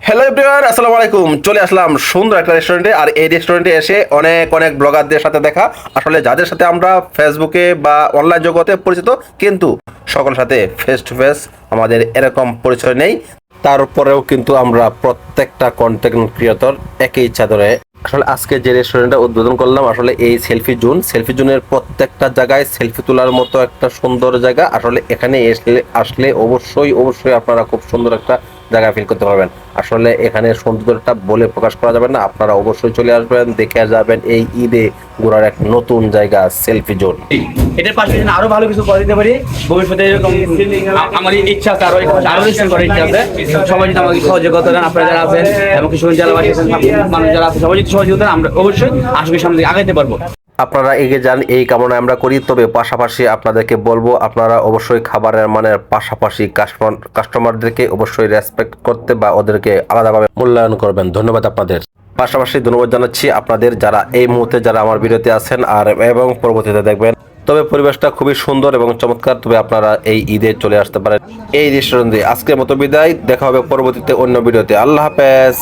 Hello everyone, আসসালামু আলাইকুম। চলে আসলাম সুন্দর একটা রেস্টুরেন্টে। আর এই রেস্টুরেন্টে এসে অনেক অনেক ব্লগারদের সাথে দেখা, আসলে যাদের সাথে আমরা ফেসবুকে বা অনলাইন জগতে পরিচিত, কিন্তু সকলের সাথে ফেস টু ফেস আমাদের এরকম পরিচয় নেই। তারপরেও কিন্তু আমরা প্রত্যেকটা কন্টেন্ট ক্রিয়েটর একই চাদরে। আসলে আজকে যে রেস্টুরেন্টটা উদ্বোধন করলাম, আসলে এই সেলফি জোনের প্রত্যেকটা জায়গায় সেলফি তোলার মতো একটা সুন্দর জায়গা। আসলে এখানে আসলে অবশ্যই অবশ্যই আপনারা খুব সুন্দর একটা জায়গা ফিল করতে পারবেন। আসলে এখানে সৌন্দর্যটা বলে প্রকাশ করা যাবে না। আপনারা অবশ্যই চলে আসবেন, দেখে যাবেন এই ঈদে ঘোরার এক নতুন জায়গা সেলফি জোন। এটার পাশে যেন আরো ভালো কিছু করে দিতে পারি ভবিষ্যতে। এরকম আমার ইচ্ছা আছে, আরো আরো রেস্টুরেন্ট করার ইচ্ছা আছে। সবাই যদি আমাকে সহযোগিতা দেন, আপনারা যারা আছেন এবং কিছু জেলাবাসী আছেন, মানুষ যারা আছে, সবাই যদি সহযোগিতা দেন, আমরা অবশ্যই আসামের সামনে দিকে আগাইতে পারবো। আপনারা এগিয়ে যান, এই কামনা আমরা করি। তবে পাশাপাশি আপনাদেরকে বলবো, আপনারা অবশ্যই খাবারের মানের পাশাপাশি কাস্টমারদেরকে অবশ্যই রেসপেক্ট করতে বা ওদেরকে আলাদাভাবে মূল্যায়ন করবেন। ধন্যবাদ আপনাদের। পাশাপাশি ধন্যবাদ জানাচ্ছি আপনাদের যারা এই মুহূর্তে যারা আমার ভিডিওতে আছেন আর এবং পরবর্তীতে দেখবেন। তবে পরিবেশটা খুবই সুন্দর এবং চমৎকার। তবে আপনারা এই ঈদে চলে আসতে পারেন এই রেস্টুরেন্টে। আজকের মতো বিদায়, দেখা হবে পরবর্তীতে অন্য ভিডিওতে। আল্লাহ হাফেজ।